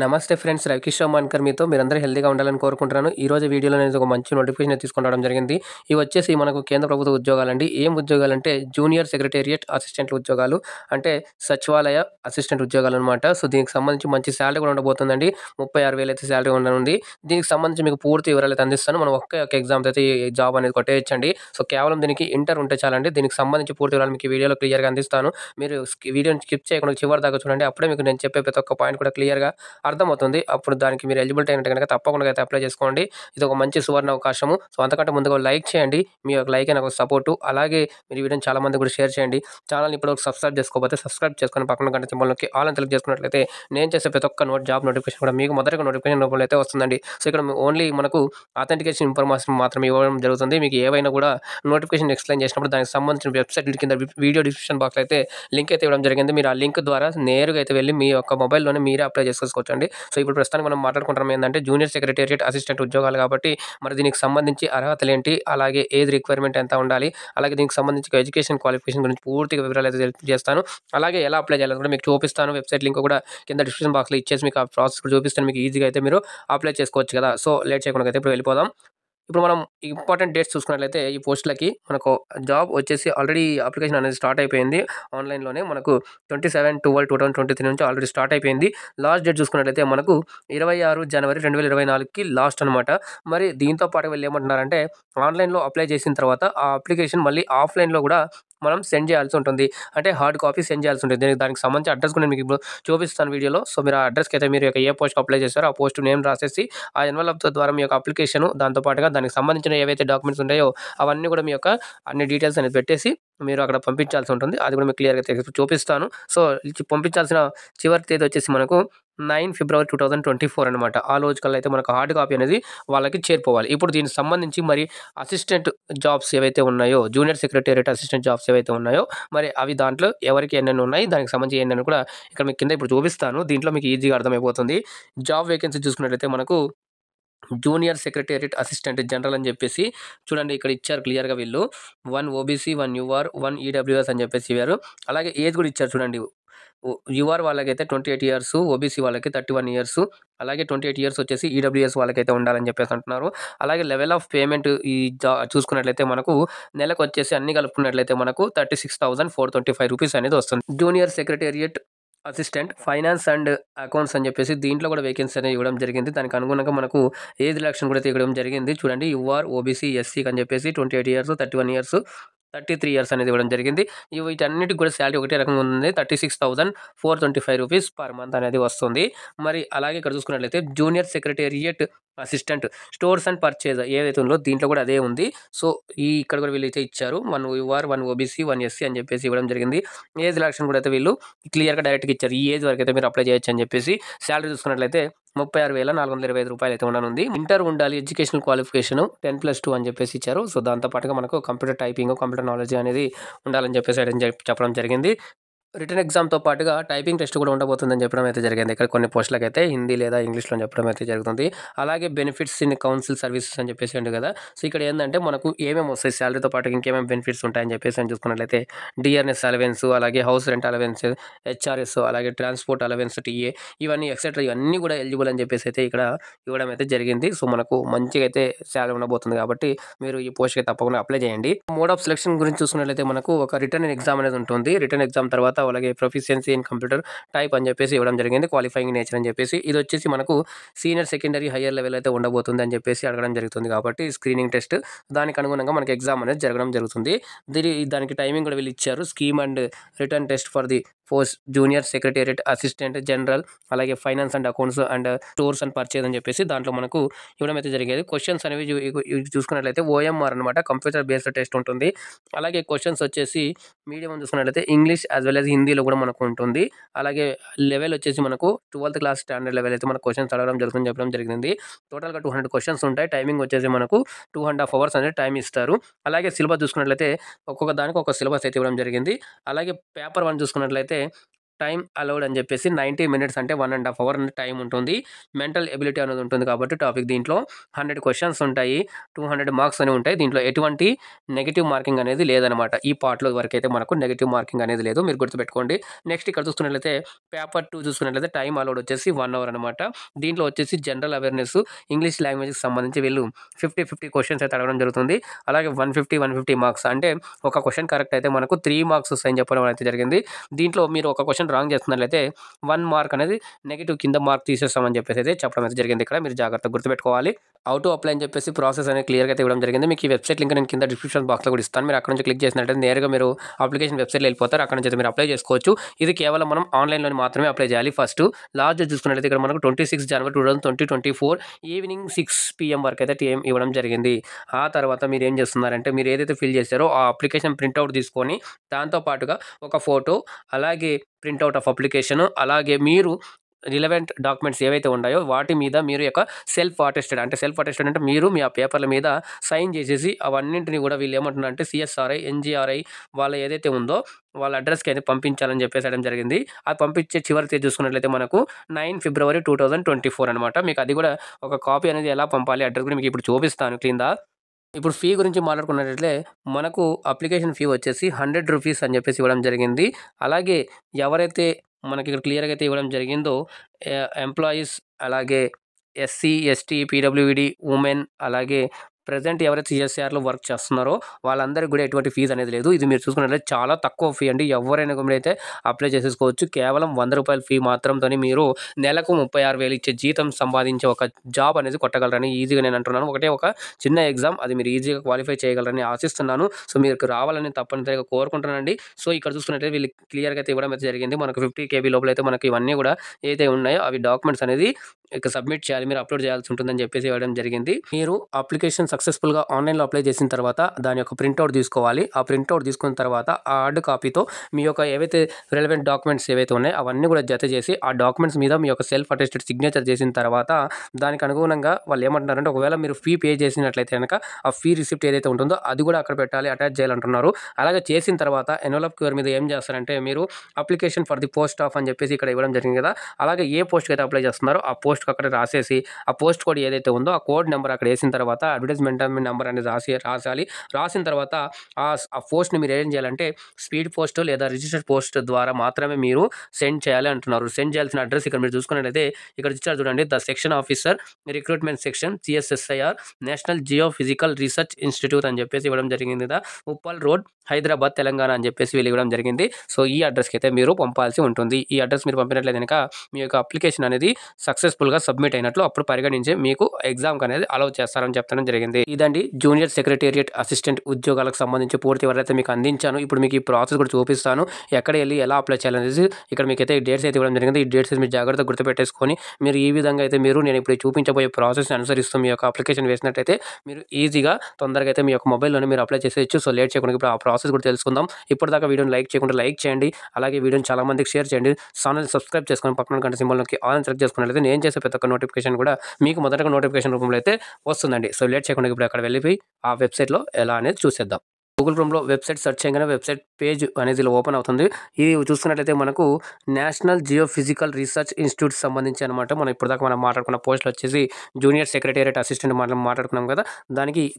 నమస్తే ఫ్రెండ్స్, రవికిషోర్ మాన్కర్ మీతో. మీరందరూ హెల్తీగా ఉండాలని కోరుకుంటున్నాను. ఈరోజు వీడియోలో నేను ఒక మంచి నోటిఫికేషన్ తీసుకొని రావడం జరిగింది. ఇవి వచ్చేసి మనకు కేంద్ర ప్రభుత్వ ఉద్యోగాలండి. ఏం ఉద్యోగాలంటే జూనియర్ సెక్రటేరియట్ అసిస్టెంట్ల ఉద్యోగాలు, అంటే సచివాలయ అసిస్టెంట్ ఉద్యోగాలు అనమాట. సో దీనికి సంబంధించి మంచి శాలరీ కూడా ఉండబోతుందండి. 36,000 అయితే శాలరీ ఉండనుంది. దీనికి సంబంధించి మీకు పూర్తి వివరాలు అయితే అందిస్తాను. మనం ఒక్క ఎగ్జామ్ అయితే ఈ జాబ్ అనేది కొట్టేయచ్చండి. సో కేవలం దీనికి ఇంటర్ ఉంటే చాలండి. దీనికి సంబంధించి పూర్తి వివరాలు మీకు ఈ వీడియోలో క్లియర్గా అందిస్తాను. మీరు వీడియోని స్కిప్ చేయకుండా చివరి దాకా చూడండి. అప్పుడే మీకు నేను చెప్పే ప్రతి ఒక్క పాయింట్ కూడా క్లియర్గా అర్థమవుతుంది. అప్పుడు దానికి మీరు ఎలిజిబిలిటీ అయినట్టు కనుక తప్పకుండా అయితే అప్లై చేసుకోండి. ఇది ఒక మంచి సువర్ణ అవకాశము. సో అంతకంటే ముందుగా లైక్ చేయండి. మీ యొక్క లైక్ నాకు సపోర్టు. అలాగే మీరు ఈ వీడియోని చాలా మంది కూడా షేర్ చేయండి. ఛానల్ని ఇప్పటివరకు సబ్స్క్రైబ్ చేసుకోకపోతే సబ్స్క్రైబ్ చేసుకొని పక్కన గంట సింబల్ నొక్కి ఆల్ అని సెలెక్ట్ చేసుకున్నట్లయితే నేను చేసే ప్రతి ఒక్క జాబ్ నోటిఫికేషన్ కూడా మీకు మొదటగా నోటిఫికేషన్ రూపంలో అయితే వస్తుందండి. సో ఇక్కడ ఓన్లీ మనకు అథెంటికేషన్ ఇన్ఫర్మేషన్ మాత్రమే ఇవ్వడం జరుగుతుంది. మీకు ఏవైనా కూడా నోటిఫికేషన్ ఎక్స్ప్లెయిన్ చేసినప్పుడు దానికి సంబంధించిన వెబ్సైట్ కింద వీడియో డిస్క్రిప్షన్ బాక్స్ అయితే లింక్ అయితే ఇవ్వడం జరిగింది. మీరు ఆ లింక్ ద్వారా నేరుగా అయితే వెళ్ళి మీ యొక్క మొబైల్లోనే మీరే అప్లై చేసుకోవచ్చండి. సో ఇప్పుడు ప్రస్తుతానికి మనం మాట్లాడుకుంటాం ఏంటంటే జూనియర్ సెక్రటేరియట్ అసిస్టెంట్ ఉద్యోగాలు కాబట్టి మరి దీనికి సంబంధించి అర్హతలు ఏంటి, అలాగే ఏజ్ రిక్వైర్మెంట్ ఎంత ఉండాలి, అలాగే దీనికి సంబంధించి ఎడ్యుకేషన్ క్వాలిఫికేషన్ గురించి పూర్తిగా వివరాలు అయితే చేస్తాను. అలాగే ఎలా అప్లై చేయాలని కూడా మీకు చూపిస్తాను. వెబ్సైట్ లింక్ కూడా కింద డిస్క్రిప్షన్ బాక్స్లో ఇచ్చేసి మీకు ఆ ప్రాసెస్ కూడా చూపిస్తాను. మీకు ఈజీగా అయితే మీరు అప్లై చేసుకోవచ్చు కదా. సో లేట్ చేయకుండా అయితే ఇప్పుడు వెళ్ళిపోదాం. ఇప్పుడు మనం ఇంపార్టెంట్ డేట్స్ చూసుకున్నట్లయితే ఈ పోస్టులకి మనకు జాబ్ వచ్చేసి ఆల్రెడీ అప్లికేషన్ అనేది స్టార్ట్ అయిపోయింది. ఆన్లైన్లోనే మనకు 27/12/2023 నుంచి ఆల్రెడీ స్టార్ట్ అయిపోయింది. లాస్ట్ డేట్ చూసుకున్నట్లయితే మనకు 26 జనవరి 2024కి లాస్ట్ అనమాట. మరి దీంతో పాటు వీళ్ళు ఏమంటున్నారంటే ఆన్లైన్లో అప్లై చేసిన తర్వాత ఆ అప్లికేషన్ మళ్ళీ ఆఫ్లైన్లో కూడా మనం సెండ్ చేయాల్సి ఉంటుంది. అంటే హార్డ్ కాపీ సెండ్ చేయాల్సి ఉంటుంది. దానికి సంబంధించి అడ్రస్ కూడా నేను మీకు ఇప్పుడు చూపిస్తాను వీడియోలో. సో మీరు ఆ అడ్రస్కి అయితే మీరు ఏ పోస్ట్కి అప్లై చేస్తారో ఆ పోస్ట్ నేమ్ రాసేసి ఆ ఎన్వలప్ ద్వారా మీ యొక్క అప్లికేషన్, దాంతో పాటుగా దానికి సంబంధించిన ఏవైతే డాక్యుమెంట్స్ ఉంటాయో అవన్నీ కూడా మీ యొక్క అన్ని డీటెయిల్స్ అనేది పెట్టేసి మీరు అక్కడ పంపించాల్సి ఉంటుంది. అది కూడా మీకు క్లియర్గా చూపిస్తాను. సో పంపించాల్సిన చివరి తేదీ వచ్చేసి మనకు 9 ఫిబ్రవరి 2024 అనమాట. ఆ రోజు కల్లా అయితే మనకు హార్డ్ కాపీ అనేది వాళ్ళకి చేరిపోవాలి. ఇప్పుడు దీనికి సంబంధించి మరి అసిస్టెంట్ జాబ్స్ ఏవైతే ఉన్నాయో, జూనియర్ సెక్రటేరియట్ అసిస్టెంట్ జాబ్స్ ఏవైతే ఉన్నాయో మరి అవి దాంట్లో ఎవరికి ఎన్నెన్ని ఉన్నాయి, దానికి సంబంధించి ఎన్నెన్ని కూడా ఇక్కడ మీకు కింద ఇప్పుడు చూపిస్తాను. దీంట్లో మీకు ఈజీగా అర్థమైపోతుంది. జాబ్ వేకెన్సీ చూసుకున్నట్లయితే మనకు జూనియర్ సెక్రటేరియట్ అసిస్టెంట్ జనరల్ అని చెప్పేసి చూడండి ఇక్కడ ఇచ్చారు క్లియర్గా. వీళ్ళు 1 ఓబీసీ, 1 యూఆర్, 1 ఈడబ్ల్యూఎస్ అని చెప్పేసి ఇవ్వారు. అలాగే ఏజ్ కూడా ఇచ్చారు చూడండి. యూఆర్ వాళ్ళకైతే 28 ఇయర్స్, ఓబీసీ వాళ్ళకి 31 ఇయర్స్, అలాగే 28 ఇయర్స్ వచ్చేసి ఈడబ్ల్యూఎస్ వాళ్ళకైతే ఉండాలని చెప్పేసి అంటున్నారు. అలాగే లెవెల్ ఆఫ్ పేమెంట్ ఈ చూసుకున్నట్లయితే మనకు నెలకు వచ్చేసి అన్ని కలుపుకున్నట్లయితే మనకు 36,425 రూపీస్ అనేది వస్తుంది. Junior secretariat assistant finance and accounts అని చెప్పేసి దీంట్లో కూడా వేకెన్సీ అనేది ఇవ్వడం జరిగింది. దానికి అనుగుణంగా మనకు ఏజ్ రిలాక్షన్ కూడా ఇవ్వడం జరిగింది. చూడండి యూఆర్, ఓబీసీ, ఎస్సీ అని చెప్పేసి 28 ఇయర్స్, 31 ఇయర్స్, 33 ఇయర్స్ అనేది ఇవ్వడం జరిగింది. వీటన్నిటికి కూడా శాలరీ ఒకటే రకంగా ఉంది. 36,425 రూపీస్ పర్ మంత్ అనేది వస్తుంది. మరి అలాగే ఇక్కడ చూసుకున్నట్లయితే junior secretariat assistant stores and purchase ఏదైతే ఉందో దీంట్లో కూడా అదే ఉంది. సో ఇక్కడ కూడా వీళ్ళు అయితే ఇచ్చారు. 1 యూఆర్, 1 ఓబీసీ, 1 ఎస్సీ అని చెప్పేసి ఇవ్వడం జరిగింది. ఏజ్ రిలాక్షన్ కూడా అయితే వీళ్ళు క్లియర్గా డైరెక్ట్గా ఇచ్చారు. ఈ ఏజ్ వరకు అయితే మీరు అప్లై చేయొచ్చు అని చెప్పేసి. శాలరీ చూసుకున్నట్లయితే 36,425 రూపాయలు అయితే ఉండనుంది. ఇంటర్ ఉండాలి, ఎడ్యుకేషనల్ క్వాలిఫికేషన్ 10+2 అని చెప్పేసి ఇచ్చారు. సో దాంతో పాటుగా మనకు కంప్యూటర్ టైపింగ్, కంప్యూటర్ నాలెడ్జ్ అనేది ఉండాలని చెప్పేసి చెప్పడం జరిగింది. రిటన్ ఎగ్జామ్తో పాటుగా టైపింగ్ టెస్ట్ కూడా ఉండబోతుందని చెప్పడం అయితే జరిగింది. ఇక్కడ కొన్ని పోస్టులకు అయితే హిందీ లేదా ఇంగ్లీష్లో చెప్పడం అయితే జరుగుతుంది. అలాగే బెనిఫిట్స్ ఇన్ కౌన్సిల్ సర్వీసెస్ అని చెప్పేసి ఉంది కదా. సో ఇక్కడ ఏంటంటే మనకు ఏమేమి వస్తాయి శాలరీతో పాటు ఇంకేమేమి బెనిఫిట్స్ ఉంటాయని చెప్పేసి అని చూసుకున్నట్లయితే డిఆర్ఎస్ అలవెన్స్, అలాగే హౌస్ రెంట్ అలవెన్స్, హెచ్ఆర్ఎస్, అలాగే ట్రాన్స్పోర్ట్ అలవెన్స్, టీఏ, ఇవన్నీ ఎక్సెట్రా ఇవన్నీ కూడా ఎలిజిబుల్ అని చెప్పేసి అయితే ఇక్కడ ఇవ్వడం అయితే జరిగింది. సో మనకు మంచిగా అయితే శాలరీ ఉండబోతుంది కాబట్టి మీరు ఈ పోస్ట్కి తప్పకుండా అప్లై చేయండి. మోడ్ ఆఫ్ సెలక్షన్ గురించి చూసుకున్నట్లయితే మనకు ఒక రిటర్న్ ఎగ్జామ్ అనేది ఉంటుంది. రిటర్న్ ఎగ్జామ్ తర్వాత అలాగే ప్రొఫిషియన్సీ ఇన్ కంప్యూటర్ టైప్ అని చెప్పేసి ఇవ్వడం జరిగింది. క్వాలిఫైయింగ్ నేచర్ అని చెప్పేసి ఇది వచ్చేసి మనకు సీనియర్, సెకండరీ, హయ్యర్ లెవెల్ అయితే ఉండబోతుంది అని చెప్పేసి అడగడం జరుగుతుంది. కాబట్టి స్క్రీనింగ్ టెస్ట్ దానికి అనుగుణంగా మనకి ఎగ్జామ్ అనేది జరగడం జరుగుతుంది. దానికి టైమింగ్ కూడా వీళ్ళు ఇచ్చారు. Scheme and written test for the post junior secretariat assistant general, అలాగే finance and accounts and stores and purchase అని చెప్పేసి దాంట్లో మనకు ఇవ్వడం అయితే జరిగేది. క్వశ్చన్స్ అనేవి చూసుకున్నట్లయితే ఓఎంఆర్ అనమాట, కంప్యూటర్ బేస్డ్ టెస్ట్ ఉంటుంది. అలాగే క్వశ్చన్స్ వచ్చేసి మీడియం చూసుకున్నట్లయితే ఇంగ్లీష్ యాజ్ వెల్ యాజ్ హిందీలో కూడా మనకు ఉంటుంది. అలాగే లెవెల్ వచ్చేసి మనకు 12th క్లాస్ స్టాండర్డ్ లెవెల్ అయితే మనకు క్వశ్చన్స్ అడగడం జరుగుతుంది చెప్పడం జరిగింది. టోటల్గా 200 క్వశ్చన్స్ ఉంటాయి. టైమింగ్ వచ్చేసి మనకు 2.5 hours అనేది టైం ఇస్తారు. అలాగే సిలబస్ చూసుకున్నట్లయితే ఒక్కొక్క దానికి ఒక సిలబస్ అయితే ఇవ్వడం జరిగింది. అలాగే పేపర్ 1 చూసుకున్నట్లయితే టైమ్ అలౌడ్ అని చెప్పేసి 90 మినిట్స్ అంటే 1.5 అవర్ టైం ఉంటుంది. మెంటల్ ఎబిలిటీ అనేది ఉంటుంది కాబట్టి టాపిక్ దీంట్లో 100 క్వశ్చన్స్ ఉంటాయి. 200 మార్క్స్ అనేవి ఉంటాయి. దీంట్లో ఎటువంటి నెగెటివ్ మార్కింగ్ అనేది లేదనమాట. ఈ పార్ట్‌లో వరకైతే మనకు నెగెటివ్ మార్కింగ్ అనేది లేదు. మీరు గుర్తుపెట్టుకోండి. నెక్స్ట్ ఇక్కడ చూసుకున్నట్లయితే పేపర్ 2 చూసుకున్నట్లయితే టైమ్ అలౌడ్ వచ్చేసి 1 అవర్ అనమాట. దీంట్లో వచ్చేసి జనరల్ అవేర్‌నెస్, ఇంగ్లీష్ లాంగ్వేజ్‌కి సంబంధించి వీళ్ళు 50 క్వశ్చన్స్ అయితే అడగడం జరుగుతుంది. అలాగే 150 మార్క్స్ అంటే ఒక క్వశ్చన్ కరెక్ట్ అయితే మనకు 3 మార్క్స్ వస్తాయని చెప్పడం అయితే జరిగింది. దీంట్లో మీరు ఒక క్వశ్చన్ రాంగ్ చేస్తున్నట్లయితే 1 మార్క్ అనేది నెగెటివ్ కింద మార్క్ తీసేస్తామని చెప్పేసి అయితే చెప్పడం అయితే జరిగింది. ఇక్కడ మీరు జాగ్రత్తగా గుర్తుపెట్టుకోవాలి. హౌ టు అప్లై అని చెప్పేసి ప్రాసెస్ అనేది క్లియర్‌గా అయితే ఇవ్వడం జరిగింది. మీకు ఈ వెబ్‌సైట్ లింక్ నేను కింద డిస్క్రిప్షన్ బాక్స్‌లో కూడా ఇస్తాను. మీరు అక్కడ నుంచి క్లిక్ చేసినట్లయితే నేరుగా మీరు అప్లికేషన్ వెబ్‌సైట్‌లో వెళ్ళిపోతారు. అక్కడ నుంచి అయితే మీరు అప్లై చేసుకోవచ్చు. ఇది కేవలం మనం ఆన్‌లైన్‌లోనే మాత్రమే అప్లై చేయాలి. ఫస్ట్ లాస్ట్ చూసుకున్నట్లయితే ఇక్కడ మనకు 26 జనవరి 2024 ఈవినింగ్ 6 PM వరకు అయితే టైం ఇవ్వడం జరిగింది. ఆ తర్వాత మీరు ఏం చేస్తున్నారంటే మీరు ఏదైతే ఫిల్ చేశారో ఆ అప్లికేషన్ ప్రింట్‌ఔట్ తీసుకొని దాంతో పాటుగా ఒక ఫోటో, అలాగే ప్రింట్‌ఔట్ ఆఫ్ అప్లికేషన్, అలాగే మీరు రిలవెంట్ డాక్యుమెంట్స్ ఏవైతే ఉన్నాయో వాటి మీద మీరు యొక్క సెల్ఫ్ అటెస్టెడ్ అంటే మీరు మీ ఆ పేపర్ల మీద సైన్ చేసేసి అవన్నింటిని కూడా వీళ్ళు ఏమంటున్నారంటే CSRI, NGRI వాళ్ళ ఏదైతే ఉందో వాళ్ళ అడ్రస్‌కి అయితే పంపించాలని చెప్పేసడం జరిగింది. అది పంపించే చివరి తేదీ చూసుకున్నట్లయితే మనకు 9 ఫిబ్రవరి 2024 అనమాట. మీకు అది కూడా ఒక కాపీ అనేది ఎలా పంపాలి అడ్రస్ కూడా మీకు ఇప్పుడు చూపిస్తాను కింద. ఇప్పుడు ఫీ గురించి మాట్లాడుకున్నట్లయితే మనకు అప్లికేషన్ ఫీ వచ్చేసి 100 రూపీస్ అని చెప్పేసి ఇవ్వడం జరిగింది. అలాగే ఎవరైతే మనకి ఇక్కడ క్లియర్‌గా అయితే ఇవ్వడం జరిగిందో ఎంప్లాయీస్, అలాగే ఎస్సీ, ఎస్టీ, పీడబ్ల్యూడీ, ఉమెన్, అలాగే ప్రెజెంట్ ఎవరైతే CSRలో వర్క్ చేస్తున్నారో వాళ్ళందరికీ కూడా ఎటువంటి ఫీజు అనేది లేదు. ఇది మీరు చూసుకున్నట్లయితే చాలా తక్కువ ఫీ అండి. ఎవరైనా కూడా అయితే అప్లై చేసేసుకోవచ్చు. కేవలం ₹100 ఫీ మాత్రంతోని మీరు నెలకు 36,000 ఇచ్చే జీతం సంపాదించే ఒక జాబ్ అనేది కొట్టగలరని ఈజీగా నేను అంటున్నాను. ఒకటే ఒక చిన్న ఎగ్జామ్, అది మీరు ఈజీగా క్వాలిఫై చేయగలరని ఆశిస్తున్నాను. సో మీకు రావాలని తప్పనిసరిగా కోరుకుంటున్నానండి. సో ఇక్కడ చూసుకున్నట్లయితే వీళ్ళు క్లియర్‌గా అయితే ఇవ్వడం అయితే జరిగింది. మనకు 50 KB లోపల అయితే మనకి ఇవన్నీ కూడా ఏదైతే ఉన్నాయో అవి డాక్యుమెంట్స్ అనేది ఇక సబ్మిట్ చేయాలి. మీరు అప్లోడ్ చేయాల్సి ఉంటుందని చెప్పేసి ఇవ్వడం జరిగింది. మీరు అప్లికేషన్ సక్సెస్‌ఫుల్‌గా ఆన్‌లైన్‌లో అప్లై చేసిన తర్వాత దాని యొక్క ప్రింట్‌ఔట్ తీసుకోవాలి. ఆ ప్రింట్‌ఔట్ తీసుకున్న తర్వాత ఆ హార్డ్ కాపీతో మీ యొక్క ఏవైతే రిలవెంట్ డాక్యుమెంట్స్ ఏవైతే ఉన్నాయో అవన్నీ కూడా జత చేసి ఆ డాక్యుమెంట్స్ మీద మీ యొక్క సెల్ఫ్ అటెస్టెడ్ సిగ్నేచర్ చేసిన తర్వాత దానికి అనుగుణంగా వాళ్ళు ఏమంటున్నారంటే ఒకవేళ మీరు ఫీ పే చేసినట్లయితే కనుక ఆ ఫీ రిసిప్ట్ ఏదైతే ఉంటుందో అది కూడా అక్కడ పెట్టాలి, అటాచ్ చేయాలంటున్నారు. అలాగే చేసిన తర్వాత ఎన్వలప్ కవర్ మీద ఏం చేస్తారంటే మీరు application for the post of అని చెప్పేసి ఇక్కడ ఇవ్వడం జరిగింది కదా. అలాగే ఏ పోస్ట్‌కి అయితే అప్లై చేస్తున్నారో ఆ పోస్ట్‌కి అక్కడ రాసేసి ఆ పోస్ట్ కోడ్ ఏదైతే ఉందో ఆ కోడ్ నెంబర్ అక్కడ వేసిన తర్వాత అడ్వర్టైజ్మెంట్ నెంబర్ అనేది రాసాలి. రాసిన తర్వాత ఆ పోస్ట్‌ని మీరు ఏం చేయాలంటే స్పీడ్ పోస్ట్ లేదా రిజిస్టర్డ్ పోస్ట్ ద్వారా మాత్రమే మీరు సెండ్ చేయాలి అంటున్నారు. సెండ్ చేయాల్సిన అడ్రస్ ఇక్కడ మీరు చూసుకున్నట్లయితే ఇక్కడ ఇచ్చారు చూడండి. The section officer, recruitment section, CSSIR, national geophysical research institute అని చెప్పేసి ఇవ్వడం జరిగింది కదా. ఉప్పల్ రోడ్, హైదరాబాద్, తెలంగాణ అని చెప్పేసి వీళ్ళు ఇవ్వడం జరిగింది. సో ఈ అడ్రస్‌కి అయితే మీరు పంపాల్సి ఉంటుంది. ఈ అడ్రస్ మీరు పంపినట్లయితే కనుక మీ యొక్క అప్లికేషన్ అనేది సక్సెస్‌ఫుల్‌గా సబ్మిట్ అయినట్లు అప్పుడు పరిగణించి మీకు ఎగ్జామ్‌కి అనేది అలౌ చేస్తారని చెప్పడం జరిగింది. ఇదండి జూనియర్ సెక్రటేరియట్ అసిస్టెంట్ ఉద్యోగాలకు సంబంధించి పూర్తి వివరాలైతే మీకు అందించాను. ఇప్పుడు మీకు ఈ ప్రాసెస్ కూడా చూపిస్తాను. ఎక్కడ వెళ్ళి ఎలా అప్లై చేయాలనేది ఇక్కడ మీకైతే డేట్స్ అయితే ఇవ్వడం జరిగింది. ఈ డేట్స్ మీరు జాగ్రత్తగా గుర్తుపెట్టేసుకొని మీరు ఈ విధంగా అయితే నేను ఇప్పుడు చూపించబోయే ప్రాసెస్‌ని అనుసరిస్తూ మీ యొక్క అప్లికేషన్ వేసినట్టయితే మీరు ఈజీగా తొందరగా అయితే మీ యొక్క మొబైల్‌లోనే మీరు అప్లై చేసేయచ్చు. సో లేట్ చేయకుండా ఇప్పుడు ఆ ప్రాసెస్ కూడా తెలుసుకుందాం. ఇప్పటిదాకా వీడియోని లైక్ చేయకుండా లైక్ చేయండి. అలాగే వీడియోని చాలా మందికి షేర్ చేయండి. ఛానెల్‌ని సబ్స్క్రైబ్ చేసుకొని పక్కన గంట సింబల్ నొక్కి ఆల్ అని సెలెక్ట్ చేసుకున్నట్లయితే నేను చేసే ప్రతి ఒక్క నోటిఫికేషన్ కూడా మీకు మొదటగా నోటిఫికేషన్ రూపంలో అయితే వస్తుందండి. సో లేట్ చేయకుండా ఇప్పుడు అక్కడ వెళ్ళిపోయి ఆ వెబ్‌సైట్‌లో ఎలా అనేది చూసేద్దాం. గూగుల్ క్రోమ్‌లో వెబ్‌సైట్ సెర్చ్ చేయగానే వెబ్‌సైట్ పేజ్ అనేది ఇలా ఓపెన్ అవుతుంది. ఇది చూస్తున్నట్లయితే మనకు నేషనల్ జియోఫిజికల్ రీసెర్చ్ ఇన్స్టిట్యూట్ సంబంధించి అనమాట. మనం ఇప్పటిదాకా మనం మాట్లాడుకున్న పోస్టులు వచ్చేసి జూనియర్ సెక్రటేరియట్ అసిస్టెంట్ మాట్లాడుకున్నాం కదా.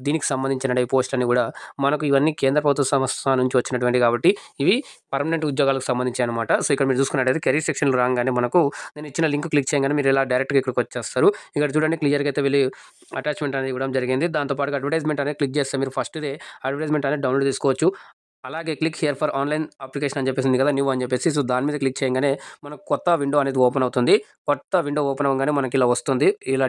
దీనికి సంబంధించిన ఈ పోస్టులన్నీ కూడా మనకు ఇవన్నీ కేంద్ర ప్రభుత్వ సంస్థ నుంచి వచ్చినటువంటి కాబట్టి ఇవి పర్మనెంట్ ఉద్యోగాలకు సంబంధించి అనమాట. సో ఇక్కడ మీరు చూసుకున్నట్లయితే కెరీర్ సెక్షన్‌లో రాగానే మనకు నేను ఇచ్చిన లింక్ క్లిక్ చేయగానే మీరు ఇలా డైరెక్ట్‌గా ఇక్కడికి వచ్చేస్తారు. ఇక్కడ చూడండి క్లియర్‌గా అయితే వెళ్ళి అటాచ్‌మెంట్ అనేది ఇవ్వడం జరిగింది. దాంతో పాటుగా అడ్వర్టైజ్మెంట్ అనేది క్లిక్ చేస్తే మీరు ఫస్ట్‌దే అడ్వర్టైజ్మెంట్ అనేది డౌన్లోడ్ చేసుకోవచ్చు. అలాగే click here for online application అని చెప్పేసి ఉంది కదా, న్యూ అని చెప్పేసి. సో దాని మీద క్లిక్ చేయగానే మనకు కొత్త విండో అనేది ఓపెన్ అవుతుంది. కొత్త విండో ఓపెన్ అవ్వగానే మనకి ఇలా వస్తుంది. ఇలా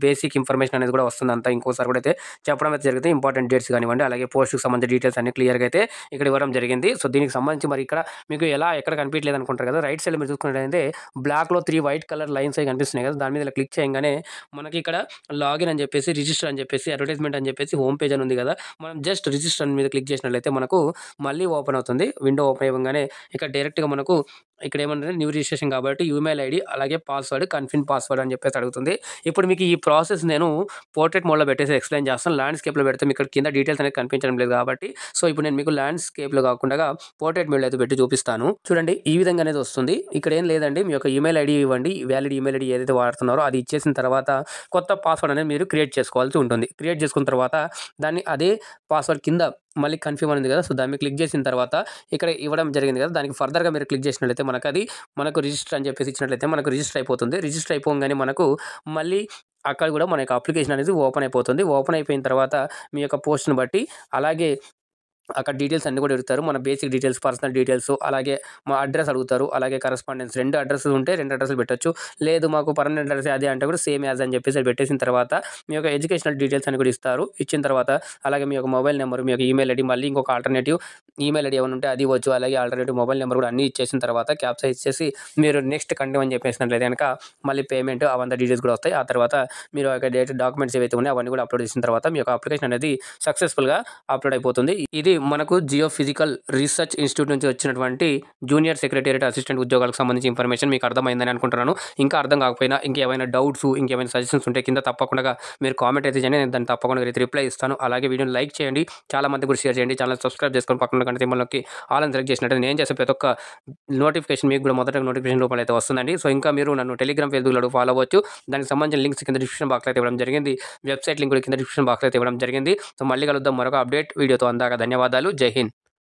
బేసిక్ ఇన్ఫర్మేషన్ అనేది కూడా వస్తుంది. అంతా ఇంకోసారి కూడా అయితే చెప్పడం అయితే జరిగింది. ఇంపార్టెంట్ డేట్స్ కానివ్వండి, అలాగే పోస్ట్‌కి సంబంధించిన డీటెయిల్స్ అన్ని క్లియర్‌గా అయితే ఇక్కడ ఇవ్వడం జరిగింది. సో దీనికి సంబంధించి మరి ఇక్కడ మీకు ఎక్కడ కనిపించలేదు అనుకుంటారు కదా. రైట్ సైడ్‌లో మీరు చూసుకున్నట్లయితే బ్లాక్‌లో 3 వైట్ కలర్ లైన్స్ అవి కనిపిస్తున్నాయి కదా. దాని మీద ఇలా క్లిక్ చేయగానే మనకి ఇక్కడ లాగిన్ అని చెప్పేసి, రిజిస్టర్ అని చెప్పేసి, అడ్వర్టైజ్మెంట్ అని చెప్పేసి, హోమ్ పేజ్ అని ఉంది కదా. మనం జస్ట్ రిజిస్టర్ మీద క్లిక్ చేసినట్లయితే మనకు మళ్ళీ ఓపెన్ అవుతుంది. విండో ఓపెన్ అవ్వంగానే ఇక్కడ డైరెక్ట్‌గా మనకు ఇక్కడ ఏమంటంటే న్యూ రిజిస్ట్రేషన్ కాబట్టి ఈమెయిల్ ఐడీ అలాగే పాస్వర్డ్ కన్ఫర్మ్ పాస్వర్డ్ అని చెప్పేసి అడుగుతుంది. ఇప్పుడు మీకు ఈ ప్రాసెస్ నేను పోర్ట్రేట్ మోడ్‌లో పెట్టేసి ఎక్స్‌ప్లెయిన్ చేస్తాను. ల్యాండ్‌స్కేప్‌లో పెడితే మీకు ఇక్కడ కింద డీటెయిల్స్ అనేది కనిపించడం లేదు కాబట్టి ఇప్పుడు నేను మీకు ల్యాండ్‌స్కేప్‌లో కాకుండా పోర్ట్రేట్ మోడ్‌లో అయితే పెట్టి చూపిస్తాను. చూడండి ఈ విధంగా అనేది వస్తుంది. ఇక్కడ ఏం లేదండి, మీ యొక్క ఈమెయిల్ ఐడీ ఇవ్వండి. వ్యాలిడ్ ఈమెయిల్ ఐడీ ఏదైతే వాడుతున్నారో అది ఇచ్చేసిన తర్వాత కొత్త పాస్వర్డ్ అనేది మీరు క్రియేట్ చేసుకోవాల్సి ఉంటుంది. క్రియేట్ చేసుకున్న తర్వాత దాన్ని అదే పాస్వర్డ్ కింద మళ్ళీ కన్ఫర్మ్ అని ఉంది కదా, సో దాన్ని మీద క్లిక్ చేసిన తర్వాత ఇక్కడ ఇవ్వడం జరిగింది కదా, దానికి ఫర్దర్‌గా మీరు క్లిక్ చేసినట్లయితే మనకు రిజిస్టర్ అని చెప్పేసి ఇచ్చినట్లయితే మనకు రిజిస్టర్ అయిపోతుంది. రిజిస్టర్ అయిపోగానే మనకు మళ్ళీ అక్కడ కూడా మన యొక్క అప్లికేషన్ అనేది ఓపెన్ అయిపోతుంది. ఓపెన్ అయిపోయిన తర్వాత మీ యొక్క పోస్ట్‌ని బట్టి అలాగే అక్కడ డీటెయిల్స్ అన్నీ కూడా అడుగుతారు. మన బేసిక్ డీటెయిల్స్, పర్సనల్ డీటెయిల్స్, అలాగే మా అడ్రెస్ అడుగుతారు. అలాగే కరస్పాండెన్స్ 2 అడ్రెస్‌లు ఉంటే 2 అడ్రెస్‌లు పెట్టొచ్చు. లేదు మాకు పర్మనెంట్ అడ్రెస్ అదే అంటే కూడా సేమ్ యాజ్ అని చెప్పేసి పెట్టేసిన తర్వాత మీ యొక్క ఎడ్యుకేషనల్ డీటెయిల్స్ అని కూడా ఇస్తారు. ఇచ్చిన తర్వాత అలాగే మీ యొక్క మొబైల్ నెంబర్, మీ యొక్క ఈమెయిల్ ఐడీ, మళ్ళీ ఇంకొక ఆల్టర్నేటివ్ ఈమెయిల్ ఐడీ ఏమైనా ఉంటే అది ఇవ్వచ్చు. అలాగే ఆల్టర్నేటివ్ మొబైల్ నెంబర్ కూడా అన్నీ ఇచ్చేసిన తర్వాత క్యాప్చా ఇచ్చేసి మీరు నెక్స్ట్ కంటిన్యూ అని చెప్పేసినట్లయితే గనక మళ్ళీ పేమెంట్ అవంతా డీటెయిల్స్ కూడా వస్తాయి. ఆ తర్వాత మీరు ఆ యొక్క డాక్యుమెంట్స్ ఏవైతే ఉన్నాయో అవన్నీ కూడా అప్లోడ్ చేసిన తర్వాత మీ యొక్క అప్లికేషన్ అనేది సక్సెస్‌ఫుల్‌గా అప్లోడ్ అయిపోతుంది. ఇది మనకు జియో ఫిజికల్ రీసెర్చ్ ఇన్స్టిట్యూట్ నుంచి వచ్చినటువంటి జూనియర్ సెక్రటేరియట్ అసిస్టెంట్ ఉద్యోగాలకు సంబంధించి ఇన్ఫర్మేషన్ మీకు అర్థమైందని అనుకుంటున్నాను. ఇంకా అర్థం కాకపోయినా ఇంకేమైనా డౌట్స్, ఇంకేమైనా సజెషన్స్ ఉంటే కింద తప్పకుండా మీరు కామెంట్ అయితే చేయండి. నేను దాన్ని తప్పకుండా రిప్లై ఇస్తాను. అలాగే వీడియోని లైక్ చేయండి. చాలా మందికి కూడా షేర్ చేయండి. ఛానల్ సబ్స్క్రైబ్ చేసుకొని పక్కన గంట సింబల్ నొక్కి ఆల్ అని సెలెక్ట్ చేసినట్లయితే నేను చేసే ప్రతి ఒక్క నోటిఫికేషన్ మీకు కూడా మొదట నోటిఫికేషన్ రూపంలో అయితే వస్తుందండి. సో ఇంకా మీరు నన్ను టెలిగ్రామ్, ఫేస్‌బుక్‌లో ఫాలో అవ్వచ్చు. దానికి సంబంధించిన లింక్స్ కింద డిస్క్రిప్షన్ బాక్స్‌లో అయితే ఇవ్వడం జరిగింది. వెబ్‌సైట్ లింక్ కూడా కింద డిస్క్రిప్షన్ బాక్స్‌లో అయితే ఇవ్వడం జరిగింది. సో మళ్ళీ కలుద్దాం మరొక అప్డేట్ వీడియోతో. అందాక ధన్యవాదాలు. జై హింద్.